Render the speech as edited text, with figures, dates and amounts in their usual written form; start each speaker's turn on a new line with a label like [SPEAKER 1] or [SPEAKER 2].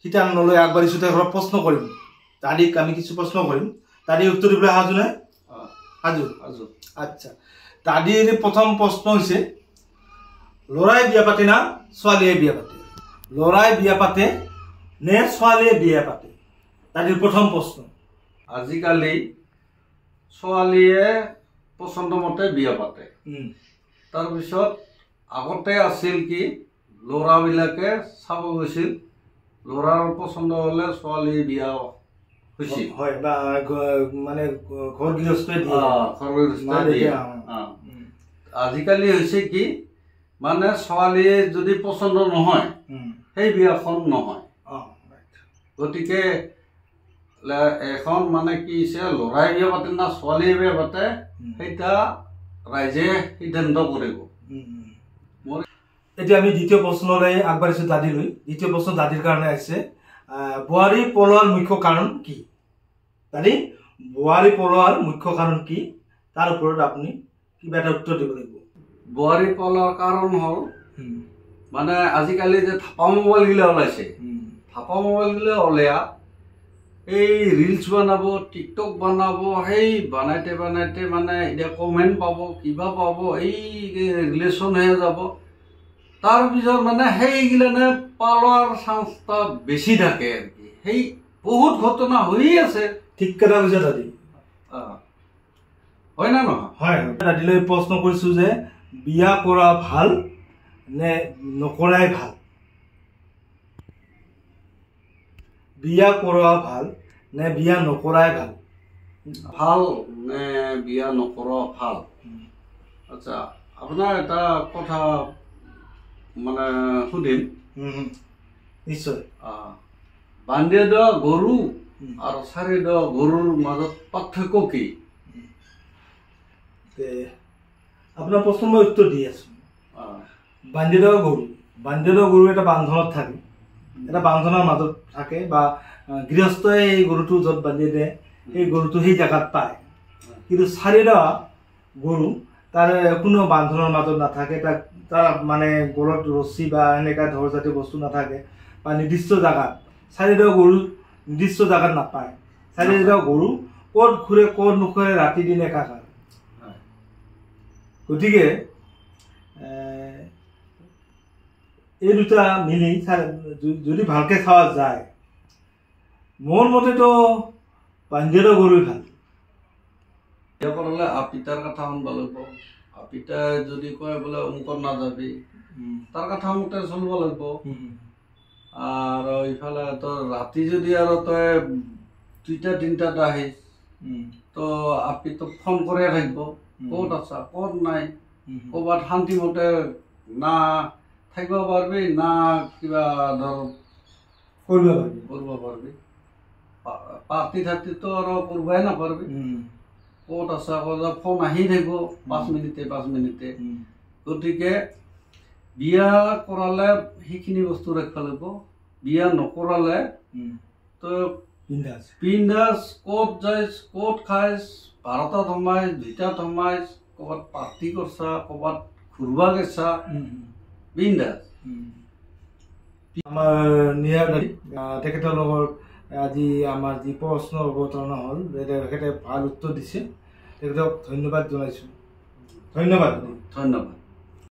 [SPEAKER 1] শিতান নলৈ আগবাঢ়িছোঁ তেখেতক প্ৰশ্ন কৰিম তাৰিখ আমি কিছু প্ৰশ্ন কৰিম তাৰিখ উত্তৰ দিবলৈ সাজু নে সাজু সাজু আচ্ছা তাৰিৰ প্ৰথম প্ৰশ্ন হৈছে ল'ৰাই বিয়া পাতে না ছোৱালীয়ে বিয়া পাতে ল'ৰাই বিয়া পাতে নে ছোৱালীয়ে বিয়া পাতে তাৰিৰ প্ৰথম প্ৰশ্ন
[SPEAKER 2] আজিকালি ছোৱালীয়ে পছন্দ মতে বিয়া পাতে তাৰপিছত আগতে আছিল কি ল'ৰাবিলাকে চাব গৈছিল ল'ৰাৰ পছন্দ হ'লে ছোৱালী বিয়া হৈছিল
[SPEAKER 1] হয় বা মানে ঘৰ গৃহস্থই
[SPEAKER 2] দিয়ে আজিকালি হৈছে কি মানে ছোৱালীয়ে যদি পছন্দ নহয় সেই বিয়াখন নহয় গতিকে এখন মানে কি হৈছে ল'ৰাই বিয়া পাতে না ছোৱালীয়ে বিয়া পাতে সেইটা ৰাইজে সিদ্ধান্ত কৰিব
[SPEAKER 1] এতিয়া আমি দ্বিতীয় প্ৰশ্নলৈ আগবাঢ়িছোঁ দাদীলৈ দ্বিতীয় প্ৰশ্ন দাদীৰ কাৰণে আহিছে বোৱাৰী পলোৱাৰ মুখ্য কাৰণ কি দাদী বোৱাৰী পলোৱাৰ মুখ্য কাৰণ কি তাৰ ওপৰত আপুনি কিবা এটা উত্তৰ দিব লাগিব
[SPEAKER 2] বোৱাৰী পলোৱাৰ কাৰণ হ'ল মানে আজিকালি যে থাপা মোবাইলগিলা ওলাইছে থাপা মোবাইলগিলা ওলিয়া এই ৰিলছ বনাব টিকটক বনাব সেই বনাইতে মানে এতিয়া কমেণ্ট পাব কিবা পাব এই ৰিলেশ্যন হৈ যাব তাৰপিছত মানে সেইগিলানে পালোৱাৰ চান্সটা বেছি থাকে আৰু কি সেই বহুত ঘটনা হৈয়ে আছে
[SPEAKER 1] ঠিক কথা কৈছে দাদী
[SPEAKER 2] হয় না নহয়
[SPEAKER 1] হয় দাদীলৈ প্ৰশ্ন কৰিছোঁ যে বিয়া কৰা ভাল নে নকৰাই ভাল বিয়া কৰা ভাল নে বিয়া নকৰাই ভাল
[SPEAKER 2] ভাল নে বিয়া নকৰা ভাল আচ্ছা আপোনাৰ এটা কথা মানে সুধিম
[SPEAKER 1] নিশ্চয়
[SPEAKER 2] বান্ধিয়ে দিয়া গৰু আৰু চাৰি দিয়া গৰুৰ মাজত পাৰ্থক্য কি
[SPEAKER 1] আপোনাৰ প্ৰশ্ন মই উত্তৰ দি আছোঁ বান্ধি দিয়া গৰু এটা বান্ধনত থাকে এটা বান্ধনৰ মাজত থাকে বা গৃহস্থই এই গৰুটো য'ত বান্ধি দিয়ে সেই গৰুটো সেই জেগাত পায় কিন্তু চাৰিটা গৰু তাৰ কোনো বান্ধনৰ মাজত নাথাকে তাৰ মানে গলত ৰছী বা এনেকুৱা ধৰজাতীয় বস্তু নাথাকে বা নিৰ্দিষ্ট জেগাত চাৰিটা গৰু নিৰ্দিষ্ট জেগাত নাপায় চাৰিটা গৰু ক'ত ঘূৰে ক'ত নুঘূৰে ৰাতি দিন একাকাৰ গতিকে এই দুটা মিলি যদি ভালকৈ চাৱা যায় মোৰ মতেতো বান্ধিয়ে গৰুই ভাল
[SPEAKER 2] বিয়া কৰালে আপিতাৰ কথা শুনব লাগিব আপিতাই যদি কয় বোলে অমুকত নাযাবি তাৰ কথা মতে চলিব লাগিব আৰু ইফালে তোৰ ৰাতি যদি আৰু তই 2টা 3টাত আহিছ তো আপিটোক ফোন কৰিয়ে থাকিব ক'ত আছা ক'ত নাই ক'ৰবাত শান্তিমতে না থাকিব পাৰিবি না কিবা ধৰ কৰিব পাৰিবি পাৰ্টি থাৰ্টিতো আৰু কৰিবই নাপাৰিবি ক'ত আছা ক'ত ফোন আহি থাকিব 5 মিনিটে গতিকে বিয়া কৰালে সেইখিনি বস্তু ৰাখিব লাগিব বিয়া নকৰালে তই বিন্দাছ ক'ত যাইছ ক'ত খাইছ 12টাত সোমাইছ 2টাত সোমাইছ ক'ৰবাত পাৰ্টি কৰছা ক'ৰবাত ঘূৰবা গেছা বিন্দাছ
[SPEAKER 1] আমাৰ নিয়াৰ দাদী তেখেতৰ লগত আজি আমাৰ যি প্ৰশ্ন অৱতাৰণা হ'ল তেখেতে ভাল উত্তৰ দিছে তেখেতক ধন্যবাদ জনাইছোঁ ধন্যবাদ।